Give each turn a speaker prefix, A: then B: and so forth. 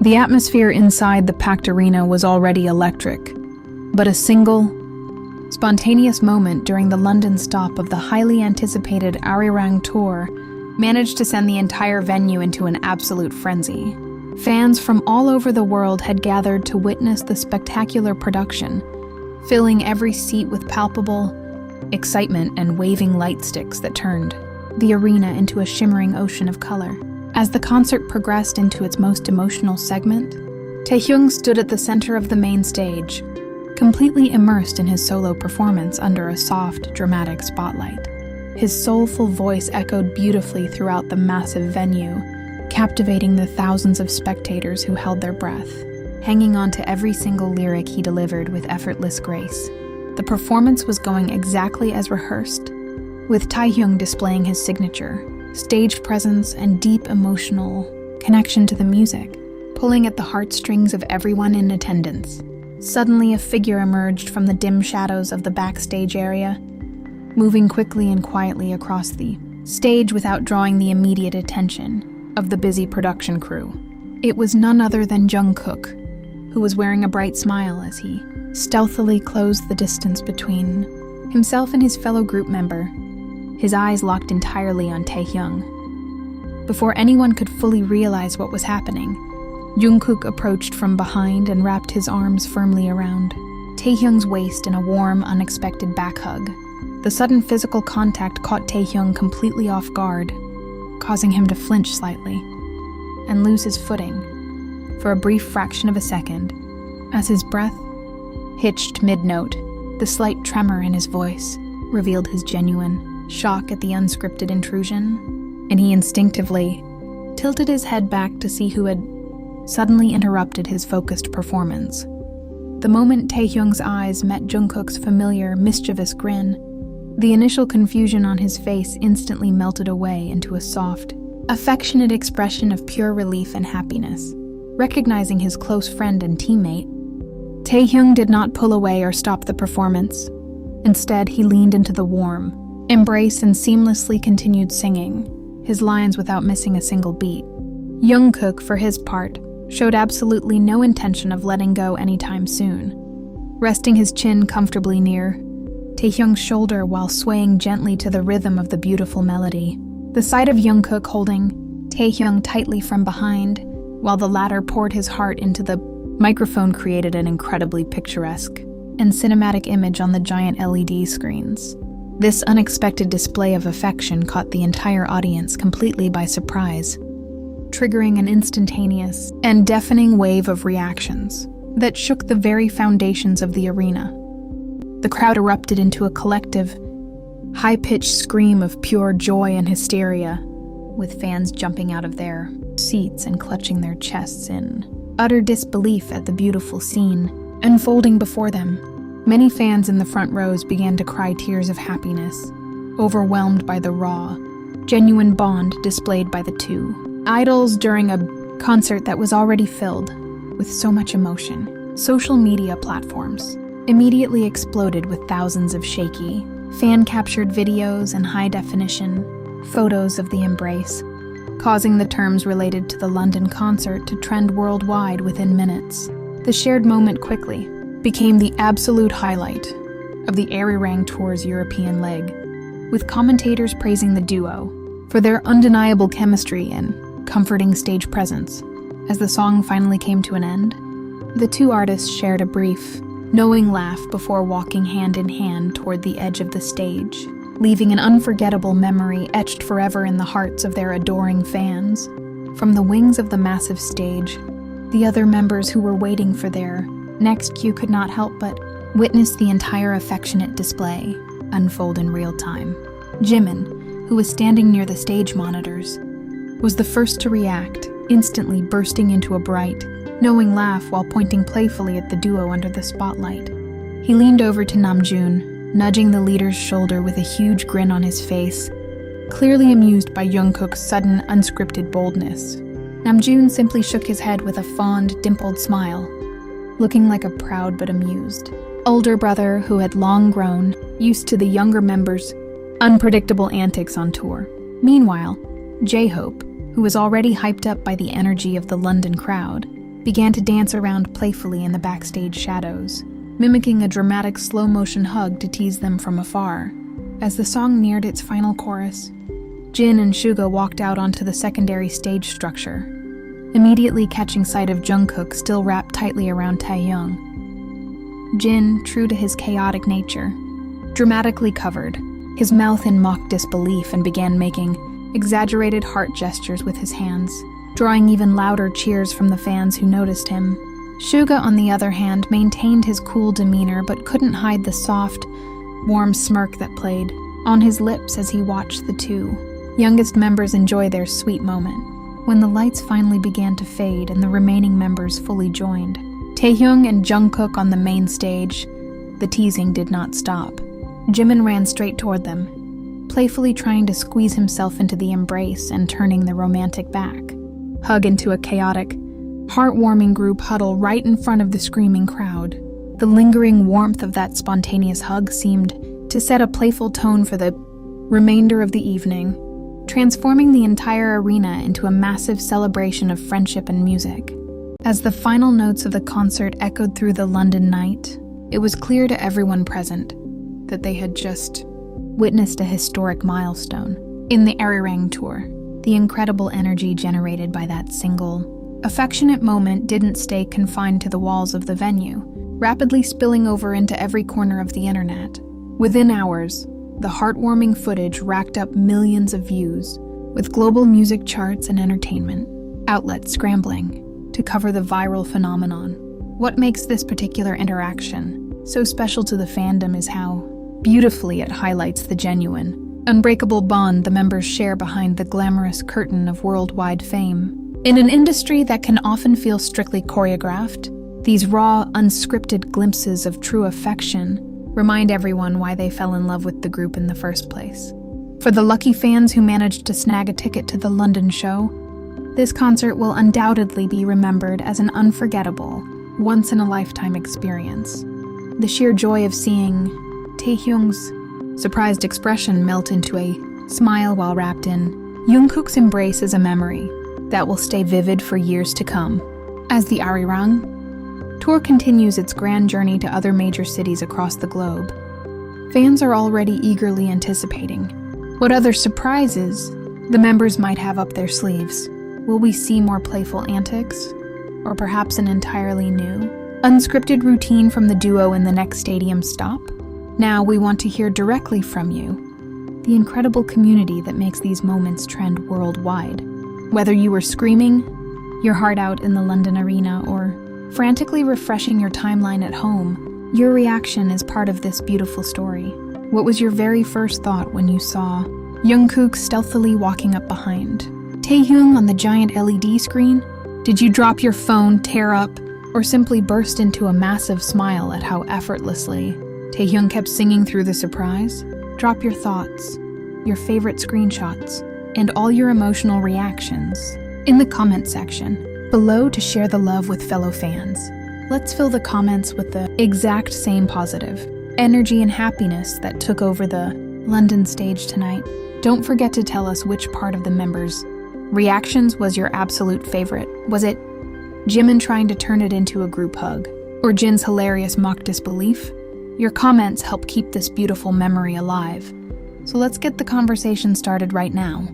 A: The atmosphere inside the packed arena was already electric, but a single, spontaneous moment during the London stop of the highly anticipated Arirang Tour managed to send the entire venue into an absolute frenzy. Fans from all over the world had gathered to witness the spectacular production, filling every seat with palpable excitement and waving light sticks that turned the arena into a shimmering ocean of color. As the concert progressed into its most emotional segment, Taehyung stood at the center of the main stage, completely immersed in his solo performance under a soft, dramatic spotlight. His soulful voice echoed beautifully throughout the massive venue, captivating the thousands of spectators who held their breath, hanging on to every single lyric he delivered with effortless grace. The performance was going exactly as rehearsed, with Taehyung displaying his signature stage presence and deep emotional connection to the music, pulling at the heartstrings of everyone in attendance. Suddenly, a figure emerged from the dim shadows of the backstage area, moving quickly and quietly across the stage without drawing the immediate attention of the busy production crew. It was none other than Jungkook, who was wearing a bright smile as he stealthily closed the distance between himself and his fellow group member, his eyes locked entirely on Taehyung. Before anyone could fully realize what was happening, Jungkook approached from behind and wrapped his arms firmly around Taehyung's waist in a warm, unexpected back hug. The sudden physical contact caught Taehyung completely off guard, causing him to flinch slightly and lose his footing for a brief fraction of a second. As his breath hitched mid-note, the slight tremor in his voice revealed his genuine shock at the unscripted intrusion, and he instinctively tilted his head back to see who had suddenly interrupted his focused performance. The moment Taehyung's eyes met Jungkook's familiar, mischievous grin, the initial confusion on his face instantly melted away into a soft, affectionate expression of pure relief and happiness. Recognizing his close friend and teammate, Taehyung did not pull away or stop the performance. Instead, he leaned into the warm embrace and seamlessly continued singing his lines without missing a single beat. Jungkook, for his part, showed absolutely no intention of letting go anytime soon, resting his chin comfortably near Taehyung's shoulder while swaying gently to the rhythm of the beautiful melody. The sight of Jungkook holding Taehyung tightly from behind, while the latter poured his heart into the microphone, created an incredibly picturesque and cinematic image on the giant LED screens. This unexpected display of affection caught the entire audience completely by surprise, triggering an instantaneous and deafening wave of reactions that shook the very foundations of the arena. The crowd erupted into a collective, high-pitched scream of pure joy and hysteria, with fans jumping out of their seats and clutching their chests in utter disbelief at the beautiful scene unfolding before them. Many fans in the front rows began to cry tears of happiness, overwhelmed by the raw, genuine bond displayed by the two idols during a concert that was already filled with so much emotion. Social media platforms immediately exploded with thousands of shaky, fan-captured videos and high-definition photos of the embrace, causing the terms related to the London concert to trend worldwide within minutes. The shared moment quickly became the absolute highlight of the Arirang Tour's European leg, with commentators praising the duo for their undeniable chemistry and comforting stage presence. As the song finally came to an end, the two artists shared a brief, knowing laugh before walking hand in hand toward the edge of the stage, leaving an unforgettable memory etched forever in the hearts of their adoring fans. From the wings of the massive stage, the other members who were waiting for their next cue could not help but witness the entire affectionate display unfold in real time. Jimin, who was standing near the stage monitors, was the first to react, instantly bursting into a bright, knowing laugh while pointing playfully at the duo under the spotlight. He leaned over to Namjoon, nudging the leader's shoulder with a huge grin on his face, clearly amused by Jungkook's sudden, unscripted boldness. Namjoon simply shook his head with a fond, dimpled smile, looking like a proud but amused older brother who had long grown used to the younger members' unpredictable antics on tour. Meanwhile, Jhope, who was already hyped up by the energy of the London crowd, began to dance around playfully in the backstage shadows, mimicking a dramatic slow-motion hug to tease them from afar. As the song neared its final chorus, Jin and Suga walked out onto the secondary stage structure, immediately catching sight of Jungkook still wrapped tightly around Taehyung. Jin, true to his chaotic nature, dramatically covered, his mouth in mock disbelief, and began making exaggerated heart gestures with his hands, drawing even louder cheers from the fans who noticed him. Suga, on the other hand, maintained his cool demeanor but couldn't hide the soft, warm smirk that played on his lips as he watched the two youngest members enjoy their sweet moment. When the lights finally began to fade and the remaining members fully joined, Taehyung and Jungkook on the main stage, the teasing did not stop. Jimin ran straight toward them, playfully trying to squeeze himself into the embrace and turning the romantic back hug into a chaotic, heartwarming group huddle right in front of the screaming crowd. The lingering warmth of that spontaneous hug seemed to set a playful tone for the remainder of the evening, transforming the entire arena into a massive celebration of friendship and music. As the final notes of the concert echoed through the London night, it was clear to everyone present that they had just witnessed a historic milestone in the Arirang Tour. The incredible energy generated by that single, affectionate moment didn't stay confined to the walls of the venue, rapidly spilling over into every corner of the internet. Within hours, the heartwarming footage racked up millions of views, with global music charts and entertainment outlets scrambling to cover the viral phenomenon. What makes this particular interaction so special to the fandom is how beautifully it highlights the genuine, unbreakable bond the members share behind the glamorous curtain of worldwide fame. In an industry that can often feel strictly choreographed, these raw, unscripted glimpses of true affection remind everyone why they fell in love with the group in the first place. For the lucky fans who managed to snag a ticket to the London show, this concert will undoubtedly be remembered as an unforgettable, once-in-a-lifetime experience. The sheer joy of seeing Taehyung's surprised expression melt into a smile while wrapped in Jungkook's embrace is a memory that will stay vivid for years to come. As the Arirang Tour continues its grand journey to other major cities across the globe, fans are already eagerly anticipating what other surprises the members might have up their sleeves. Will we see more playful antics, or perhaps an entirely new, unscripted routine from the duo in the next stadium stop? Now we want to hear directly from you, the incredible community that makes these moments trend worldwide. Whether you were screaming your heart out in the London arena or frantically refreshing your timeline at home, your reaction is part of this beautiful story. What was your very first thought when you saw Jungkook stealthily walking up behind Taehyung on the giant LED screen? Did you drop your phone, tear up, or simply burst into a massive smile at how effortlessly Taehyung kept singing through the surprise? Drop your thoughts, your favorite screenshots, and all your emotional reactions in the comment section below to share the love with fellow fans. Let's fill the comments with the exact same positive energy and happiness that took over the London stage tonight. Don't forget to tell us which part of the members' reactions was your absolute favorite. Was it Jimin trying to turn it into a group hug, or Jin's hilarious mock disbelief? Your comments help keep this beautiful memory alive. So let's get the conversation started right now.